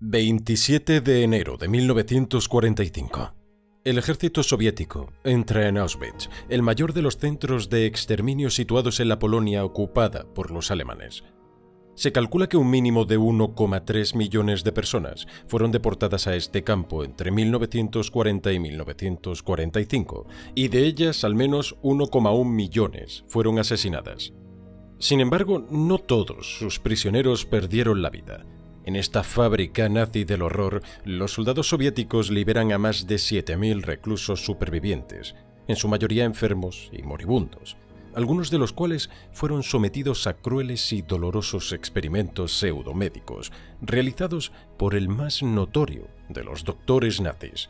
27 de enero de 1945. El ejército soviético entra en Auschwitz, el mayor de los centros de exterminio situados en la Polonia ocupada por los alemanes. Se calcula que un mínimo de 1,3 millones de personas fueron deportadas a este campo entre 1940 y 1945, y de ellas al menos 1,1 millones fueron asesinadas. Sin embargo, no todos sus prisioneros perdieron la vida. En esta fábrica nazi del horror, los soldados soviéticos liberan a más de 7.000 reclusos supervivientes, en su mayoría enfermos y moribundos, algunos de los cuales fueron sometidos a crueles y dolorosos experimentos pseudomédicos, realizados por el más notorio de los doctores nazis.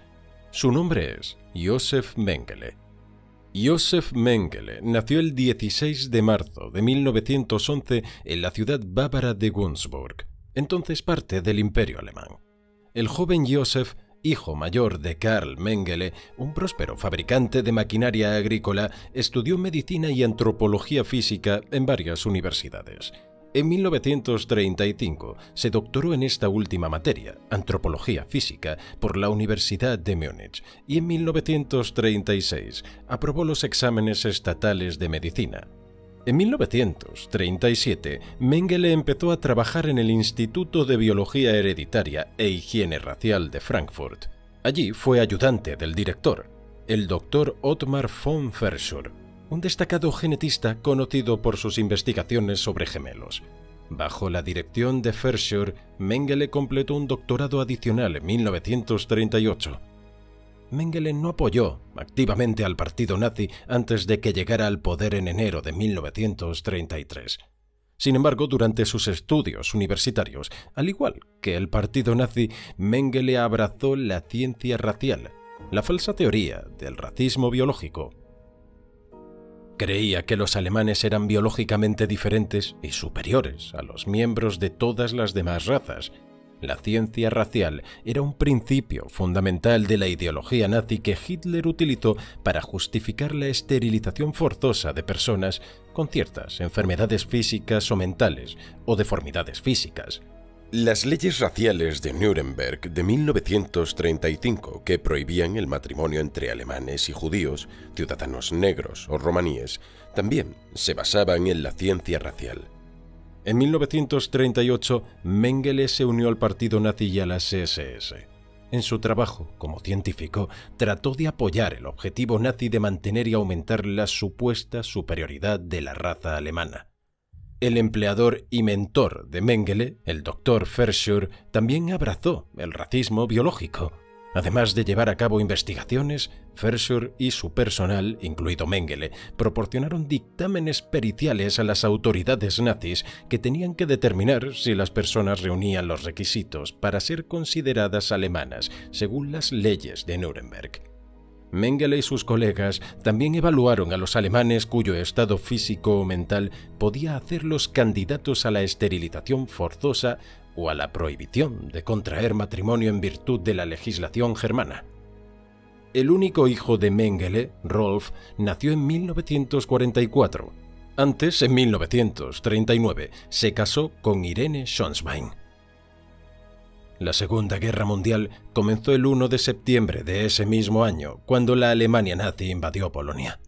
Su nombre es Josef Mengele. Josef Mengele nació el 16 de marzo de 1911 en la ciudad bávara de Günzburg, entonces parte del Imperio Alemán. El joven Josef, hijo mayor de Karl Mengele, un próspero fabricante de maquinaria agrícola, estudió medicina y antropología física en varias universidades. En 1935 se doctoró en esta última materia, antropología física, por la Universidad de Múnich, y en 1936 aprobó los exámenes estatales de medicina. En 1937, Mengele empezó a trabajar en el Instituto de Biología Hereditaria e Higiene Racial de Frankfurt. Allí fue ayudante del director, el Dr. Ottmar von Verschuer, un destacado genetista conocido por sus investigaciones sobre gemelos. Bajo la dirección de Verschuer, Mengele completó un doctorado adicional en 1938. Mengele no apoyó activamente al partido nazi antes de que llegara al poder en enero de 1933. Sin embargo, durante sus estudios universitarios, al igual que el partido nazi, Mengele abrazó la ciencia racial, la falsa teoría del racismo biológico. Creía que los alemanes eran biológicamente diferentes y superiores a los miembros de todas las demás razas. La ciencia racial era un principio fundamental de la ideología nazi que Hitler utilizó para justificar la esterilización forzosa de personas con ciertas enfermedades físicas o mentales o deformidades físicas. Las leyes raciales de Nuremberg de 1935, que prohibían el matrimonio entre alemanes y judíos, ciudadanos negros o romaníes, también se basaban en la ciencia racial. En 1938, Mengele se unió al partido nazi y a las SS. En su trabajo como científico, trató de apoyar el objetivo nazi de mantener y aumentar la supuesta superioridad de la raza alemana. El empleador y mentor de Mengele, el Dr. Verschuer, también abrazó el racismo biológico. Además de llevar a cabo investigaciones, Verschuer y su personal, incluido Mengele, proporcionaron dictámenes periciales a las autoridades nazis que tenían que determinar si las personas reunían los requisitos para ser consideradas alemanas, según las leyes de Nuremberg. Mengele y sus colegas también evaluaron a los alemanes cuyo estado físico o mental podía hacerlos candidatos a la esterilización forzosa o a la prohibición de contraer matrimonio en virtud de la legislación germana. El único hijo de Mengele, Rolf, nació en 1944. Antes, en 1939, se casó con Irene Schonsbein. La Segunda Guerra Mundial comenzó el 1 de septiembre de ese mismo año, cuando la Alemania nazi invadió Polonia.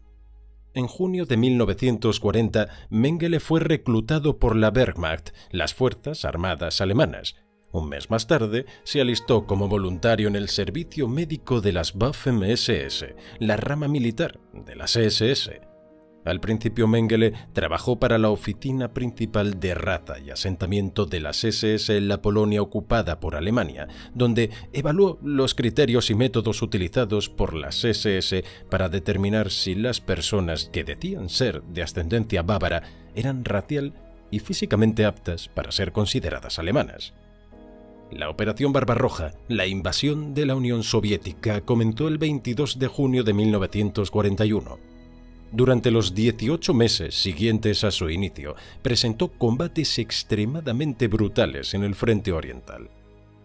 En junio de 1940, Mengele fue reclutado por la Wehrmacht, las Fuerzas Armadas Alemanas. Un mes más tarde, se alistó como voluntario en el servicio médico de las Waffen-SS, la rama militar de las SS. Al principio, Mengele trabajó para la oficina principal de raza y asentamiento de las SS en la Polonia ocupada por Alemania, donde evaluó los criterios y métodos utilizados por las SS para determinar si las personas que decían ser de ascendencia bávara eran racial y físicamente aptas para ser consideradas alemanas. La Operación Barbarroja, la invasión de la Unión Soviética, comenzó el 22 de junio de 1941. Durante los 18 meses siguientes a su inicio, presentó combates extremadamente brutales en el frente oriental.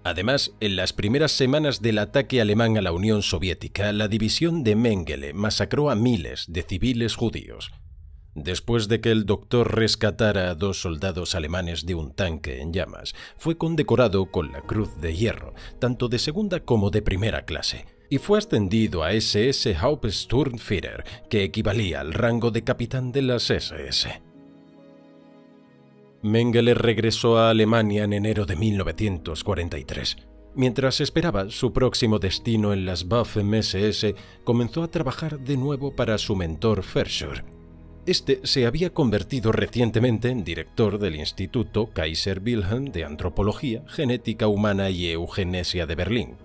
Además, en las primeras semanas del ataque alemán a la Unión Soviética, la división de Mengele masacró a miles de civiles judíos. Después de que el doctor rescatara a 2 soldados alemanes de un tanque en llamas, fue condecorado con la Cruz de Hierro, tanto de segunda como de primera clase, y fue ascendido a SS Hauptsturmführer, que equivalía al rango de capitán de las SS. Mengele regresó a Alemania en enero de 1943. Mientras esperaba su próximo destino en las Waffen-SS, comenzó a trabajar de nuevo para su mentor Verschuur. Este se había convertido recientemente en director del Instituto Kaiser Wilhelm de Antropología, Genética Humana y Eugenesia de Berlín.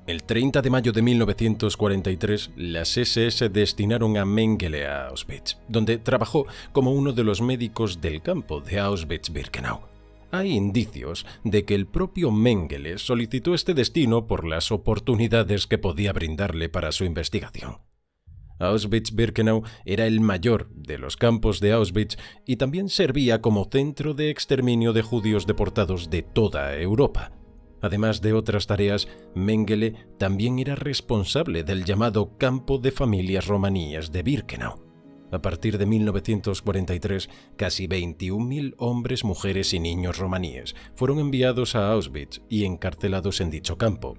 El 30 de mayo de 1943, las SS destinaron a Mengele a Auschwitz, donde trabajó como uno de los médicos del campo de Auschwitz-Birkenau. Hay indicios de que el propio Mengele solicitó este destino por las oportunidades que podía brindarle para su investigación. Auschwitz-Birkenau era el mayor de los campos de Auschwitz y también servía como centro de exterminio de judíos deportados de toda Europa. Además de otras tareas, Mengele también era responsable del llamado Campo de Familias Romaníes de Birkenau. A partir de 1943, casi 21.000 hombres, mujeres y niños romaníes fueron enviados a Auschwitz y encarcelados en dicho campo.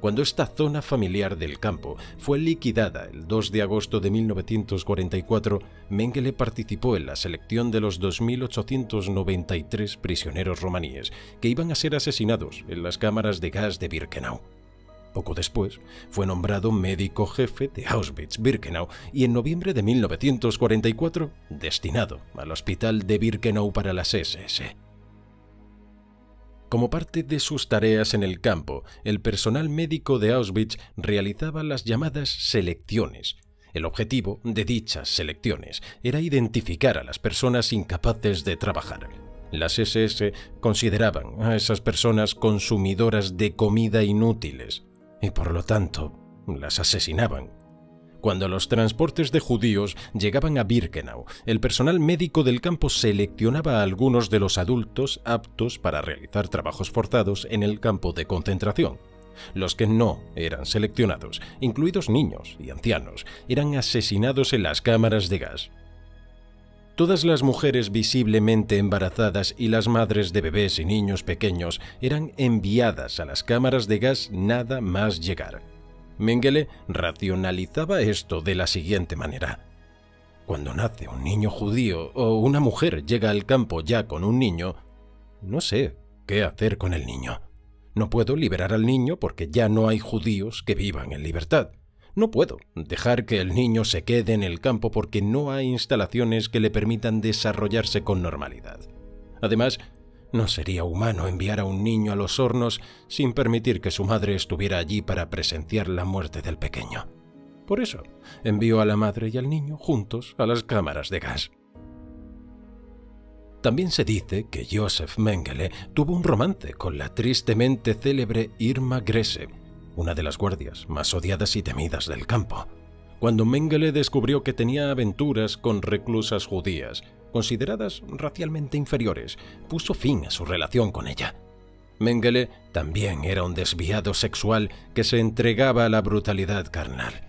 Cuando esta zona familiar del campo fue liquidada el 2 de agosto de 1944, Mengele participó en la selección de los 2.893 prisioneros romaníes que iban a ser asesinados en las cámaras de gas de Birkenau. Poco después, fue nombrado médico jefe de Auschwitz-Birkenau y en noviembre de 1944, destinado al hospital de Birkenau para las SS. Como parte de sus tareas en el campo, el personal médico de Auschwitz realizaba las llamadas selecciones. El objetivo de dichas selecciones era identificar a las personas incapaces de trabajar. Las SS consideraban a esas personas consumidoras de comida inútiles y, por lo tanto, las asesinaban. Cuando los transportes de judíos llegaban a Birkenau, el personal médico del campo seleccionaba a algunos de los adultos aptos para realizar trabajos forzados en el campo de concentración. Los que no eran seleccionados, incluidos niños y ancianos, eran asesinados en las cámaras de gas. Todas las mujeres visiblemente embarazadas y las madres de bebés y niños pequeños eran enviadas a las cámaras de gas nada más llegar. Mengele racionalizaba esto de la siguiente manera. Cuando nace un niño judío o una mujer llega al campo ya con un niño, no sé qué hacer con el niño. No puedo liberar al niño porque ya no hay judíos que vivan en libertad. No puedo dejar que el niño se quede en el campo porque no hay instalaciones que le permitan desarrollarse con normalidad. Además, no sería humano enviar a un niño a los hornos sin permitir que su madre estuviera allí para presenciar la muerte del pequeño. Por eso, envió a la madre y al niño juntos a las cámaras de gas. También se dice que Josef Mengele tuvo un romance con la tristemente célebre Irma Grese, una de las guardias más odiadas y temidas del campo. Cuando Mengele descubrió que tenía aventuras con reclusas judías, consideradas racialmente inferiores, puso fin a su relación con ella. Mengele también era un desviado sexual que se entregaba a la brutalidad carnal.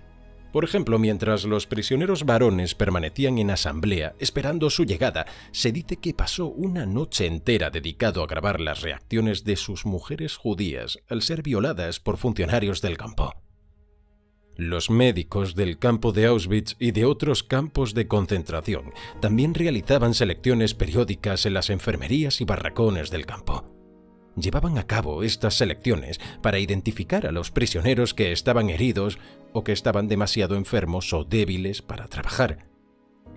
Por ejemplo, mientras los prisioneros varones permanecían en asamblea esperando su llegada, se dice que pasó una noche entera dedicado a grabar las reacciones de sus mujeres judías al ser violadas por funcionarios del campo. Los médicos del campo de Auschwitz y de otros campos de concentración también realizaban selecciones periódicas en las enfermerías y barracones del campo. Llevaban a cabo estas selecciones para identificar a los prisioneros que estaban heridos o que estaban demasiado enfermos o débiles para trabajar.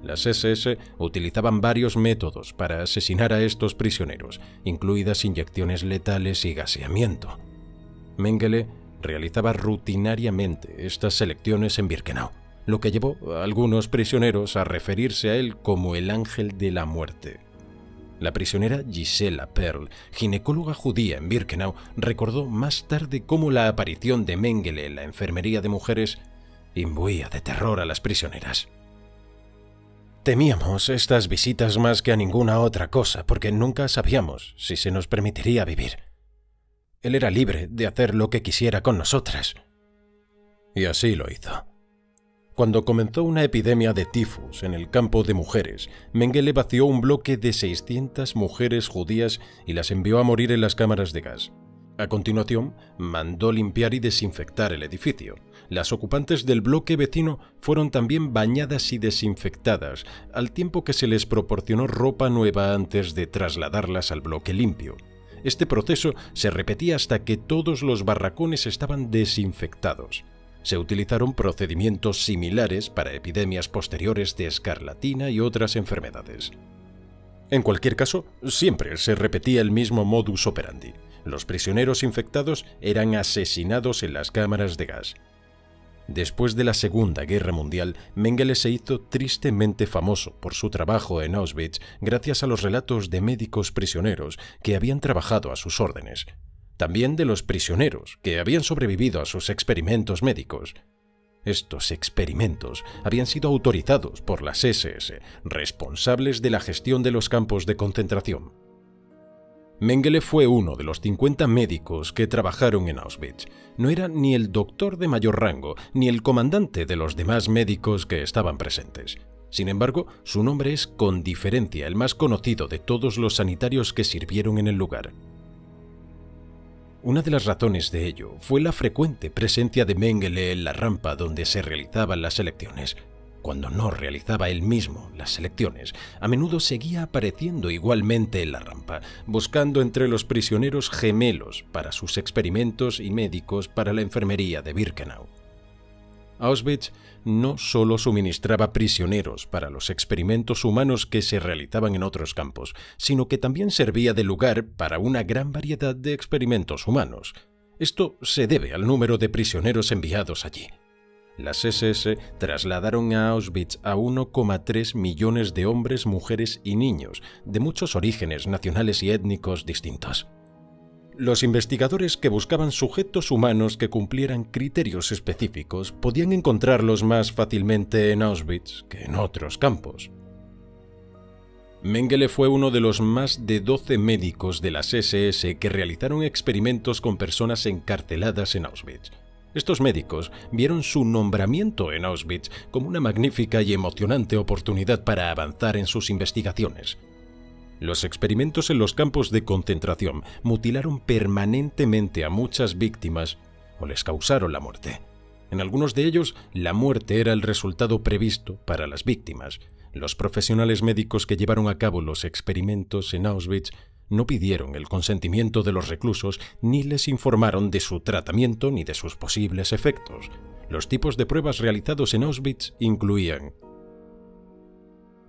Las SS utilizaban varios métodos para asesinar a estos prisioneros, incluidas inyecciones letales y gaseamiento. Mengele realizaba rutinariamente estas selecciones en Birkenau, lo que llevó a algunos prisioneros a referirse a él como el ángel de la muerte. La prisionera Gisela Perl, ginecóloga judía en Birkenau, recordó más tarde cómo la aparición de Mengele en la enfermería de mujeres imbuía de terror a las prisioneras. Temíamos estas visitas más que a ninguna otra cosa porque nunca sabíamos si se nos permitiría vivir. Él era libre de hacer lo que quisiera con nosotras. Y así lo hizo. Cuando comenzó una epidemia de tifus en el campo de mujeres, Mengele vació un bloque de 600 mujeres judías y las envió a morir en las cámaras de gas. A continuación, mandó limpiar y desinfectar el edificio. Las ocupantes del bloque vecino fueron también bañadas y desinfectadas, al tiempo que se les proporcionó ropa nueva antes de trasladarlas al bloque limpio. Este proceso se repetía hasta que todos los barracones estaban desinfectados. Se utilizaron procedimientos similares para epidemias posteriores de escarlatina y otras enfermedades. En cualquier caso, siempre se repetía el mismo modus operandi. Los prisioneros infectados eran asesinados en las cámaras de gas. Después de la Segunda Guerra Mundial, Mengele se hizo tristemente famoso por su trabajo en Auschwitz gracias a los relatos de médicos prisioneros que habían trabajado a sus órdenes. También de los prisioneros que habían sobrevivido a sus experimentos médicos. Estos experimentos habían sido autorizados por las SS, responsables de la gestión de los campos de concentración. Mengele fue uno de los 50 médicos que trabajaron en Auschwitz. No era ni el doctor de mayor rango, ni el comandante de los demás médicos que estaban presentes. Sin embargo, su nombre es con diferencia el más conocido de todos los sanitarios que sirvieron en el lugar. Una de las razones de ello fue la frecuente presencia de Mengele en la rampa donde se realizaban las elecciones. Cuando no realizaba él mismo las selecciones, a menudo seguía apareciendo igualmente en la rampa, buscando entre los prisioneros gemelos para sus experimentos y médicos para la enfermería de Birkenau. Auschwitz no solo suministraba prisioneros para los experimentos humanos que se realizaban en otros campos, sino que también servía de lugar para una gran variedad de experimentos humanos. Esto se debe al número de prisioneros enviados allí. Las SS trasladaron a Auschwitz a 1,3 millones de hombres, mujeres y niños, de muchos orígenes nacionales y étnicos distintos. Los investigadores que buscaban sujetos humanos que cumplieran criterios específicos podían encontrarlos más fácilmente en Auschwitz que en otros campos. Mengele fue uno de los más de 12 médicos de las SS que realizaron experimentos con personas encarceladas en Auschwitz. Estos médicos vieron su nombramiento en Auschwitz como una magnífica y emocionante oportunidad para avanzar en sus investigaciones. Los experimentos en los campos de concentración mutilaron permanentemente a muchas víctimas o les causaron la muerte. En algunos de ellos, la muerte era el resultado previsto para las víctimas. Los profesionales médicos que llevaron a cabo los experimentos en Auschwitz no pidieron el consentimiento de los reclusos ni les informaron de su tratamiento ni de sus posibles efectos. Los tipos de pruebas realizados en Auschwitz incluían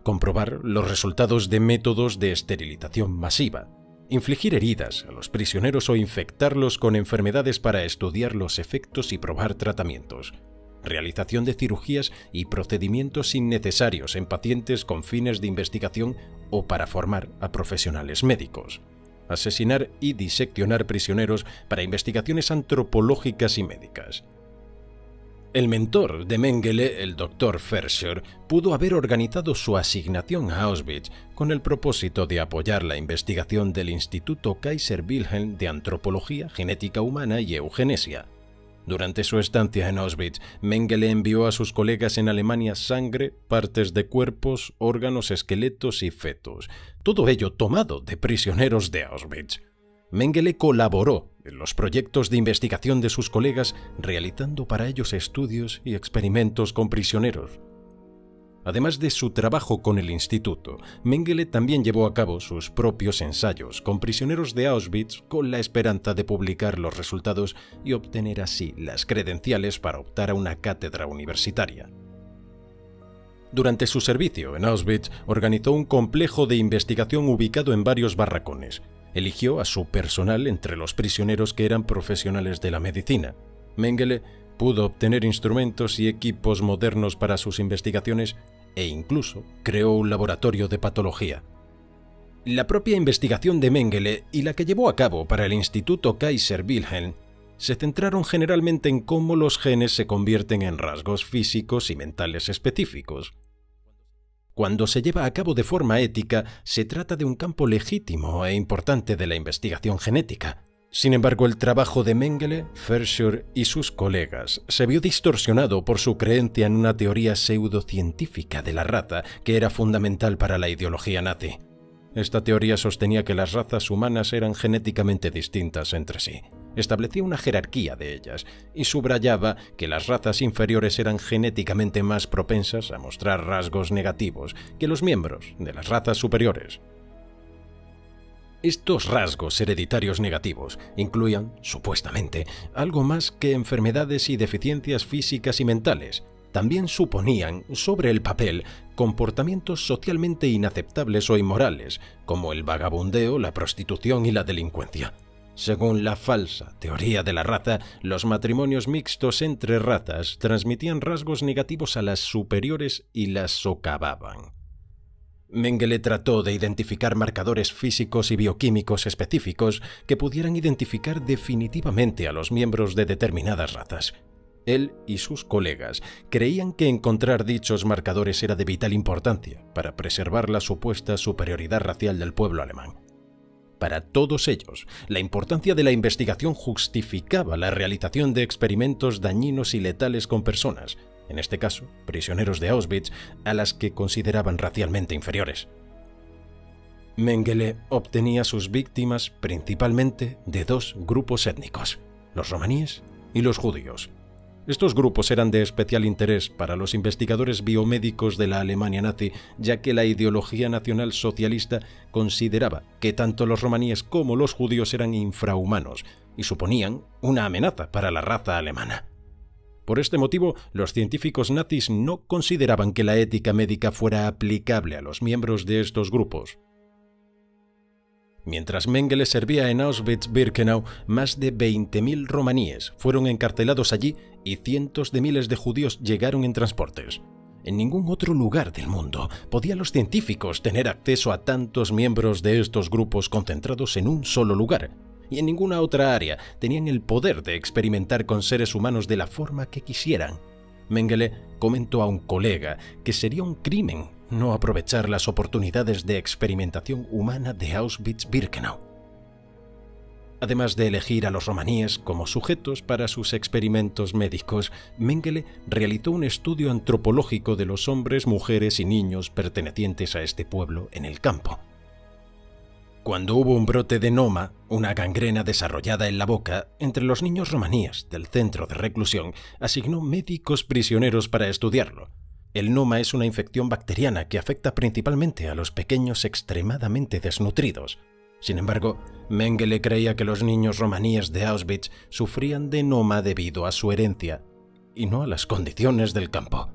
comprobar los resultados de métodos de esterilización masiva, infligir heridas a los prisioneros o infectarlos con enfermedades para estudiar los efectos y probar tratamientos, realización de cirugías y procedimientos innecesarios en pacientes con fines de investigación o para formar a profesionales médicos, asesinar y diseccionar prisioneros para investigaciones antropológicas y médicas. El mentor de Mengele, el Dr. Verscher, pudo haber organizado su asignación a Auschwitz con el propósito de apoyar la investigación del Instituto Kaiser Wilhelm de Antropología, Genética Humana y Eugenesia. Durante su estancia en Auschwitz, Mengele envió a sus colegas en Alemania sangre, partes de cuerpos, órganos, esqueletos y fetos, todo ello tomado de prisioneros de Auschwitz. Mengele colaboró en los proyectos de investigación de sus colegas, realizando para ellos estudios y experimentos con prisioneros. Además de su trabajo con el instituto, Mengele también llevó a cabo sus propios ensayos con prisioneros de Auschwitz con la esperanza de publicar los resultados y obtener así las credenciales para optar a una cátedra universitaria. Durante su servicio en Auschwitz, organizó un complejo de investigación ubicado en varios barracones. Eligió a su personal entre los prisioneros que eran profesionales de la medicina. Mengele pudo obtener instrumentos y equipos modernos para sus investigaciones e incluso creó un laboratorio de patología. La propia investigación de Mengele y la que llevó a cabo para el Instituto Kaiser Wilhelm se centraron generalmente en cómo los genes se convierten en rasgos físicos y mentales específicos. Cuando se lleva a cabo de forma ética, se trata de un campo legítimo e importante de la investigación genética. Sin embargo, el trabajo de Mengele, Verschuer y sus colegas se vio distorsionado por su creencia en una teoría pseudocientífica de la raza que era fundamental para la ideología nazi. Esta teoría sostenía que las razas humanas eran genéticamente distintas entre sí. Establecía una jerarquía de ellas y subrayaba que las razas inferiores eran genéticamente más propensas a mostrar rasgos negativos que los miembros de las razas superiores. Estos rasgos hereditarios negativos incluían, supuestamente, algo más que enfermedades y deficiencias físicas y mentales. También suponían, sobre el papel, comportamientos socialmente inaceptables o inmorales, como el vagabundeo, la prostitución y la delincuencia. Según la falsa teoría de la raza, los matrimonios mixtos entre razas transmitían rasgos negativos a las superiores y las socavaban. Mengele trató de identificar marcadores físicos y bioquímicos específicos que pudieran identificar definitivamente a los miembros de determinadas razas. Él y sus colegas creían que encontrar dichos marcadores era de vital importancia para preservar la supuesta superioridad racial del pueblo alemán. Para todos ellos, la importancia de la investigación justificaba la realización de experimentos dañinos y letales con personas, en este caso, prisioneros de Auschwitz, a las que consideraban racialmente inferiores. Mengele obtenía sus víctimas principalmente de dos grupos étnicos, los romaníes y los judíos. Estos grupos eran de especial interés para los investigadores biomédicos de la Alemania nazi, ya que la ideología nacionalsocialista consideraba que tanto los romaníes como los judíos eran infrahumanos y suponían una amenaza para la raza alemana. Por este motivo, los científicos nazis no consideraban que la ética médica fuera aplicable a los miembros de estos grupos. Mientras Mengele servía en Auschwitz-Birkenau, más de 20.000 romaníes fueron encarcelados allí y cientos de miles de judíos llegaron en transportes. En ningún otro lugar del mundo podían los científicos tener acceso a tantos miembros de estos grupos concentrados en un solo lugar, y en ninguna otra área tenían el poder de experimentar con seres humanos de la forma que quisieran. Mengele comentó a un colega que sería un crimen no aprovechar las oportunidades de experimentación humana de Auschwitz-Birkenau. Además de elegir a los romaníes como sujetos para sus experimentos médicos, Mengele realizó un estudio antropológico de los hombres, mujeres y niños pertenecientes a este pueblo en el campo. Cuando hubo un brote de noma, una gangrena desarrollada en la boca, entre los niños romaníes del centro de reclusión, asignó médicos prisioneros para estudiarlo. El noma es una infección bacteriana que afecta principalmente a los pequeños extremadamente desnutridos. Sin embargo, Mengele creía que los niños romaníes de Auschwitz sufrían de noma debido a su herencia, y no a las condiciones del campo.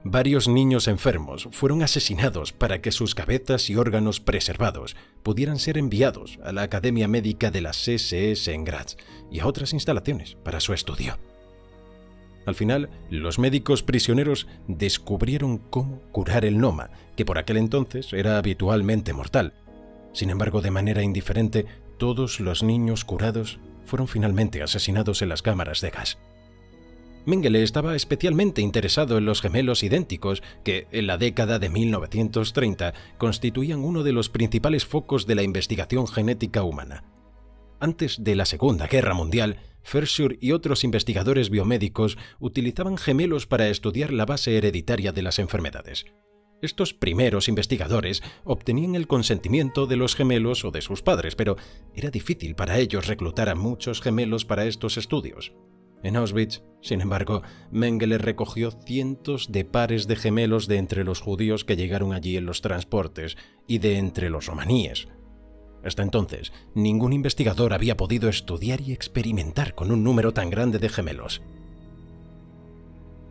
Varios niños enfermos fueron asesinados para que sus cabezas y órganos preservados pudieran ser enviados a la Academia Médica de las SS en Graz y a otras instalaciones para su estudio. Al final, los médicos prisioneros descubrieron cómo curar el noma, que por aquel entonces era habitualmente mortal. Sin embargo, de manera indiferente, todos los niños curados fueron finalmente asesinados en las cámaras de gas. Mengele estaba especialmente interesado en los gemelos idénticos que, en la década de 1930, constituían uno de los principales focos de la investigación genética humana. Antes de la Segunda Guerra Mundial, Verschuer y otros investigadores biomédicos utilizaban gemelos para estudiar la base hereditaria de las enfermedades. Estos primeros investigadores obtenían el consentimiento de los gemelos o de sus padres, pero era difícil para ellos reclutar a muchos gemelos para estos estudios. En Auschwitz, sin embargo, Mengele recogió cientos de pares de gemelos de entre los judíos que llegaron allí en los transportes y de entre los romaníes. Hasta entonces, ningún investigador había podido estudiar y experimentar con un número tan grande de gemelos.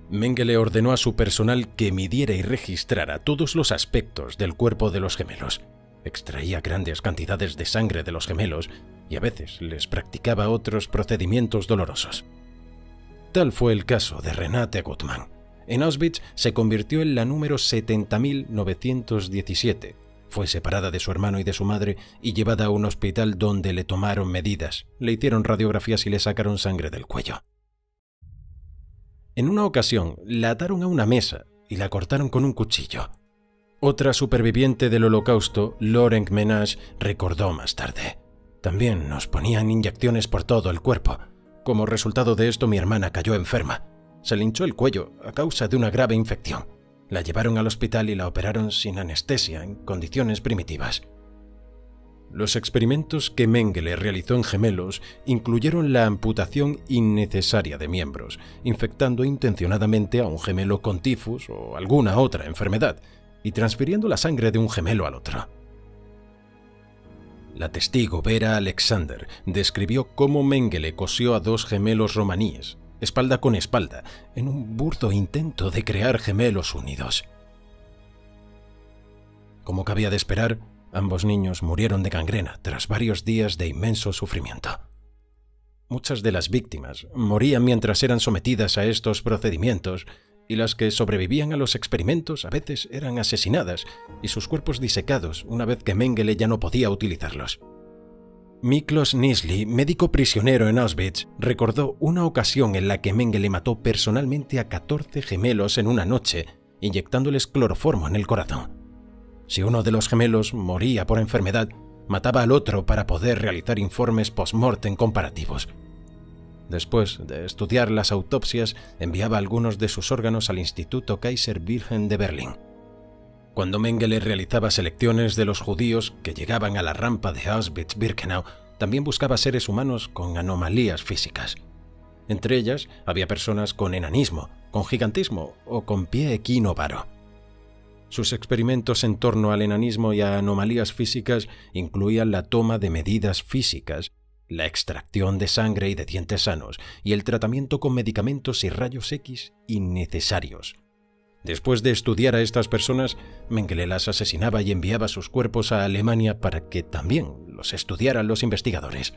Mengele ordenó a su personal que midiera y registrara todos los aspectos del cuerpo de los gemelos. Extraía grandes cantidades de sangre de los gemelos y a veces les practicaba otros procedimientos dolorosos. Tal fue el caso de Renate Gutmann. En Auschwitz se convirtió en la número 70.917. Fue separada de su hermano y de su madre y llevada a un hospital donde le tomaron medidas, le hicieron radiografías y le sacaron sangre del cuello. En una ocasión la ataron a una mesa y la cortaron con un cuchillo. Otra superviviente del Holocausto, Lauren Menage, recordó más tarde: También nos ponían inyecciones por todo el cuerpo. Como resultado de esto, mi hermana cayó enferma. Se le hinchó el cuello a causa de una grave infección. La llevaron al hospital y la operaron sin anestesia, en condiciones primitivas. Los experimentos que Mengele realizó en gemelos incluyeron la amputación innecesaria de miembros, infectando intencionadamente a un gemelo con tifus o alguna otra enfermedad, y transfiriendo la sangre de un gemelo al otro. La testigo Vera Alexander describió cómo Mengele cosió a dos gemelos romaníes, espalda con espalda, en un burdo intento de crear gemelos unidos. Como cabía de esperar, ambos niños murieron de gangrena tras varios días de inmenso sufrimiento. Muchas de las víctimas morían mientras eran sometidas a estos procedimientos, y las que sobrevivían a los experimentos a veces eran asesinadas y sus cuerpos disecados una vez que Mengele ya no podía utilizarlos. Miklos Nisli, médico prisionero en Auschwitz, recordó una ocasión en la que Mengele mató personalmente a 14 gemelos en una noche, inyectándoles cloroformo en el corazón. Si uno de los gemelos moría por enfermedad, mataba al otro para poder realizar informes post-mortem comparativos. Después de estudiar las autopsias, enviaba algunos de sus órganos al Instituto Kaiser Wilhelm de Berlín. Cuando Mengele realizaba selecciones de los judíos que llegaban a la rampa de Auschwitz-Birkenau, también buscaba seres humanos con anomalías físicas. Entre ellas había personas con enanismo, con gigantismo o con pie equino varo. Sus experimentos en torno al enanismo y a anomalías físicas incluían la toma de medidas físicas, la extracción de sangre y de dientes sanos, y el tratamiento con medicamentos y rayos X innecesarios. Después de estudiar a estas personas, Mengele las asesinaba y enviaba sus cuerpos a Alemania para que también los estudiaran los investigadores.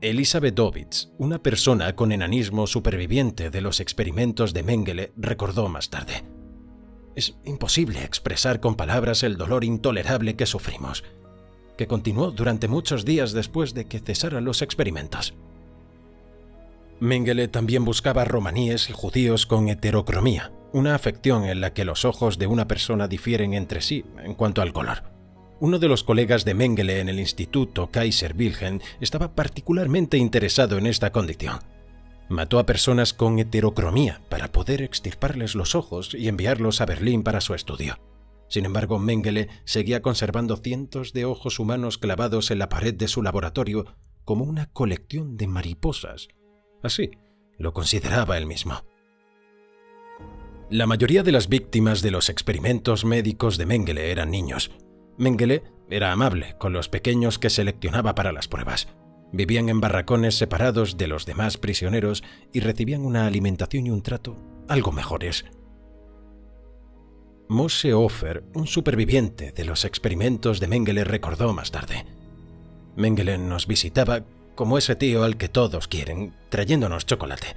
Elisabeth Dovitz, una persona con enanismo superviviente de los experimentos de Mengele, recordó más tarde: «Es imposible expresar con palabras el dolor intolerable que sufrimos, que continuó durante muchos días después de que cesaran los experimentos». Mengele también buscaba romaníes y judíos con heterocromía, una afección en la que los ojos de una persona difieren entre sí en cuanto al color. Uno de los colegas de Mengele en el Instituto Kaiser Wilhelm estaba particularmente interesado en esta condición. Mató a personas con heterocromía para poder extirparles los ojos y enviarlos a Berlín para su estudio. Sin embargo, Mengele seguía conservando cientos de ojos humanos clavados en la pared de su laboratorio como una colección de mariposas. Así lo consideraba él mismo. La mayoría de las víctimas de los experimentos médicos de Mengele eran niños. Mengele era amable con los pequeños que seleccionaba para las pruebas. Vivían en barracones separados de los demás prisioneros y recibían una alimentación y un trato algo mejores. Moshe Ofer, un superviviente de los experimentos de Mengele, recordó más tarde: «Mengele nos visitaba como ese tío al que todos quieren, trayéndonos chocolate.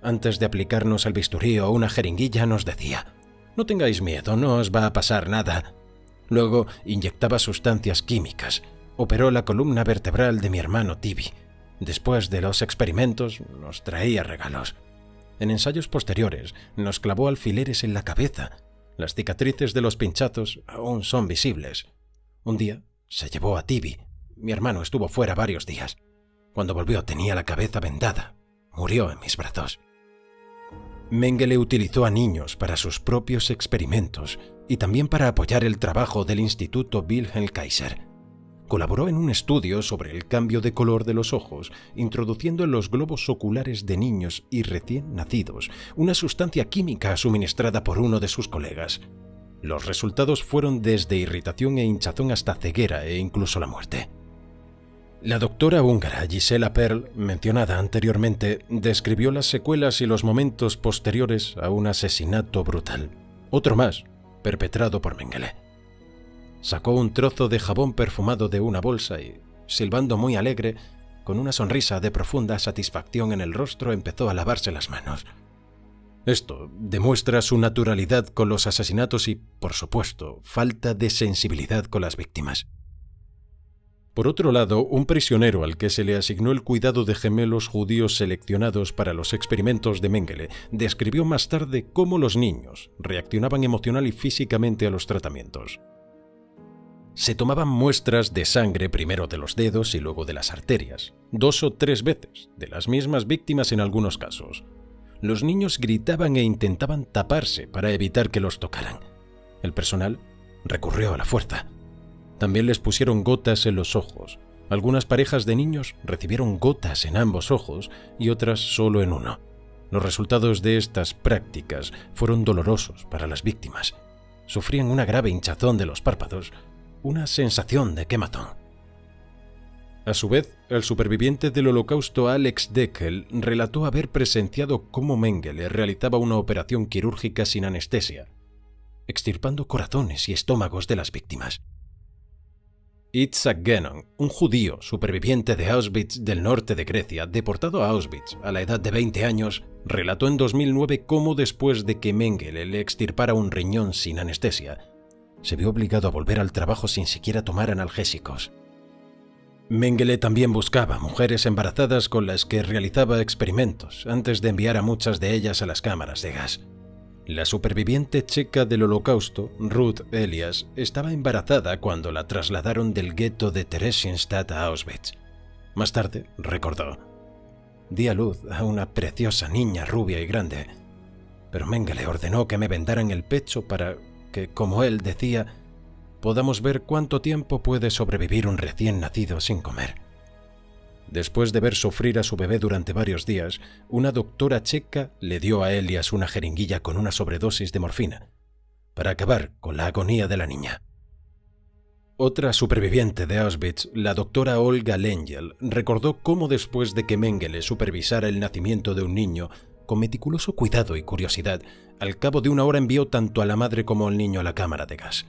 Antes de aplicarnos el bisturí o una jeringuilla nos decía: no tengáis miedo, no os va a pasar nada». Luego inyectaba sustancias químicas, operó la columna vertebral de mi hermano Tibi. Después de los experimentos nos traía regalos. En ensayos posteriores nos clavó alfileres en la cabeza. Las cicatrices de los pinchazos aún son visibles. Un día se llevó a Tibi. Mi hermano estuvo fuera varios días. Cuando volvió tenía la cabeza vendada. Murió en mis brazos. Mengele utilizó a niños para sus propios experimentos y también para apoyar el trabajo del Instituto Wilhelm Kaiser. Colaboró en un estudio sobre el cambio de color de los ojos, introduciendo en los globos oculares de niños y recién nacidos una sustancia química suministrada por uno de sus colegas. Los resultados fueron desde irritación e hinchazón hasta ceguera e incluso la muerte. La doctora húngara Gisela Perl, mencionada anteriormente, describió las secuelas y los momentos posteriores a un asesinato brutal. Otro más, perpetrado por Mengele. Sacó un trozo de jabón perfumado de una bolsa y, silbando muy alegre, con una sonrisa de profunda satisfacción en el rostro, empezó a lavarse las manos. Esto demuestra su naturalidad con los asesinatos y, por supuesto, falta de sensibilidad con las víctimas. Por otro lado, un prisionero al que se le asignó el cuidado de gemelos judíos seleccionados para los experimentos de Mengele describió más tarde cómo los niños reaccionaban emocional y físicamente a los tratamientos. Se tomaban muestras de sangre primero de los dedos y luego de las arterias, 2 o 3 veces, de las mismas víctimas en algunos casos. Los niños gritaban e intentaban taparse para evitar que los tocaran. El personal recurrió a la fuerza. También les pusieron gotas en los ojos. Algunas parejas de niños recibieron gotas en ambos ojos y otras solo en uno. Los resultados de estas prácticas fueron dolorosos para las víctimas. Sufrían una grave hinchazón de los párpados, una sensación de quematón. A su vez, el superviviente del Holocausto Alex Deckel relató haber presenciado cómo Mengele realizaba una operación quirúrgica sin anestesia, extirpando corazones y estómagos de las víctimas. Itzhak Genon, un judío superviviente de Auschwitz del norte de Grecia, deportado a Auschwitz a la edad de 20 años, relató en 2009 cómo después de que Mengele le extirpara un riñón sin anestesia, se vio obligado a volver al trabajo sin siquiera tomar analgésicos. Mengele también buscaba mujeres embarazadas con las que realizaba experimentos antes de enviar a muchas de ellas a las cámaras de gas. La superviviente checa del Holocausto, Ruth Elias, estaba embarazada cuando la trasladaron del gueto de Theresienstadt a Auschwitz. Más tarde, recordó: «Di a luz a una preciosa niña rubia y grande, pero Mengele ordenó que me vendaran el pecho para que, como él decía, podamos ver cuánto tiempo puede sobrevivir un recién nacido sin comer». Después de ver sufrir a su bebé durante varios días, una doctora checa le dio a Elias una jeringuilla con una sobredosis de morfina, para acabar con la agonía de la niña. Otra superviviente de Auschwitz, la doctora Olga Lengel, recordó cómo después de que Mengele supervisara el nacimiento de un niño, con meticuloso cuidado y curiosidad, al cabo de una hora envió tanto a la madre como al niño a la cámara de gas.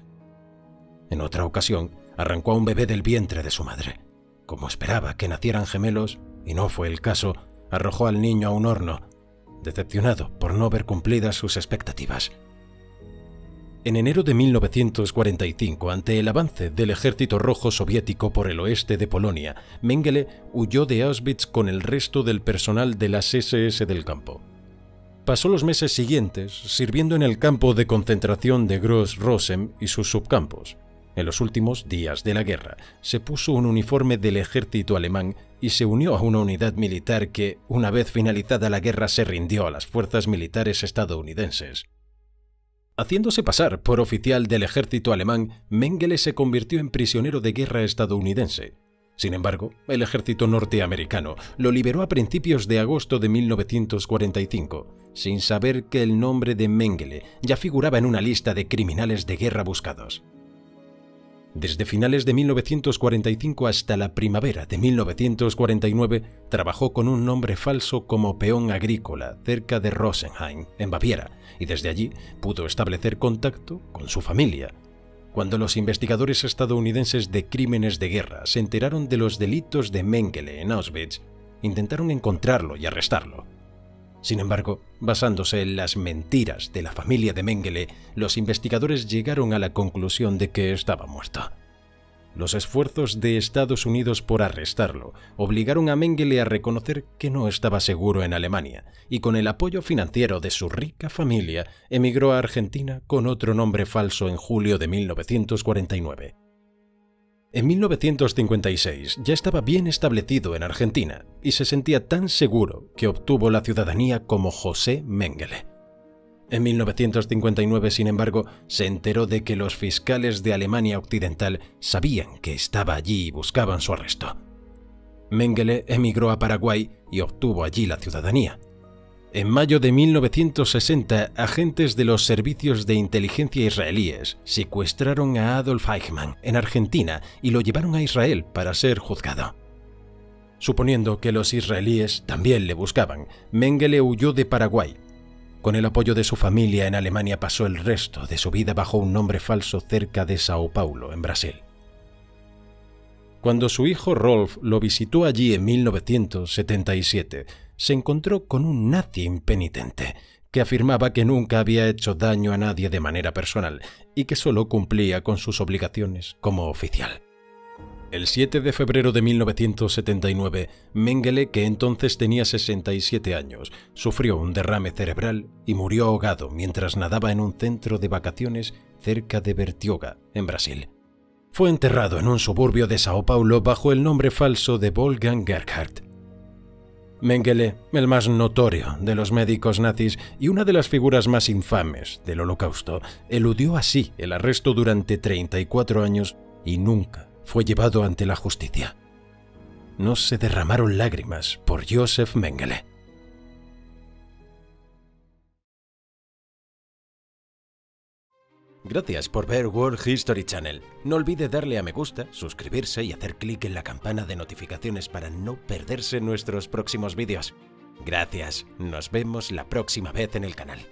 En otra ocasión, arrancó a un bebé del vientre de su madre. Como esperaba que nacieran gemelos, y no fue el caso, arrojó al niño a un horno, decepcionado por no ver cumplidas sus expectativas. En enero de 1945, ante el avance del Ejército Rojo Soviético por el oeste de Polonia, Mengele huyó de Auschwitz con el resto del personal de las SS del campo. Pasó los meses siguientes sirviendo en el campo de concentración de Gross-Rosen y sus subcampos. En los últimos días de la guerra, se puso un uniforme del ejército alemán y se unió a una unidad militar que, una vez finalizada la guerra, se rindió a las fuerzas militares estadounidenses. Haciéndose pasar por oficial del ejército alemán, Mengele se convirtió en prisionero de guerra estadounidense. Sin embargo, el ejército norteamericano lo liberó a principios de agosto de 1945, sin saber que el nombre de Mengele ya figuraba en una lista de criminales de guerra buscados. Desde finales de 1945 hasta la primavera de 1949, trabajó con un nombre falso como peón agrícola cerca de Rosenheim, en Baviera, y desde allí pudo establecer contacto con su familia. Cuando los investigadores estadounidenses de crímenes de guerra se enteraron de los delitos de Mengele en Auschwitz, intentaron encontrarlo y arrestarlo. Sin embargo, basándose en las mentiras de la familia de Mengele, los investigadores llegaron a la conclusión de que estaba muerto. Los esfuerzos de Estados Unidos por arrestarlo obligaron a Mengele a reconocer que no estaba seguro en Alemania, y con el apoyo financiero de su rica familia, emigró a Argentina con otro nombre falso en julio de 1949. En 1956 ya estaba bien establecido en Argentina y se sentía tan seguro que obtuvo la ciudadanía como José Mengele. En 1959, sin embargo, se enteró de que los fiscales de Alemania Occidental sabían que estaba allí y buscaban su arresto. Mengele emigró a Paraguay y obtuvo allí la ciudadanía. En mayo de 1960, agentes de los servicios de inteligencia israelíes secuestraron a Adolf Eichmann en Argentina y lo llevaron a Israel para ser juzgado. Suponiendo que los israelíes también le buscaban, Mengele huyó de Paraguay. Con el apoyo de su familia en Alemania pasó el resto de su vida bajo un nombre falso cerca de Sao Paulo, en Brasil. Cuando su hijo Rolf lo visitó allí en 1977, se encontró con un nazi impenitente que afirmaba que nunca había hecho daño a nadie de manera personal y que solo cumplía con sus obligaciones como oficial. El 7 de febrero de 1979, Mengele, que entonces tenía 67 años, sufrió un derrame cerebral y murió ahogado mientras nadaba en un centro de vacaciones cerca de Bertioga, en Brasil. Fue enterrado en un suburbio de Sao Paulo bajo el nombre falso de Wolfgang Gerhardt. Mengele, el más notorio de los médicos nazis y una de las figuras más infames del Holocausto, eludió así el arresto durante 34 años y nunca fue llevado ante la justicia. No se derramaron lágrimas por Josef Mengele. Gracias por ver World History Channel. No olvide darle a me gusta, suscribirse y hacer clic en la campana de notificaciones para no perderse nuestros próximos vídeos. Gracias, nos vemos la próxima vez en el canal.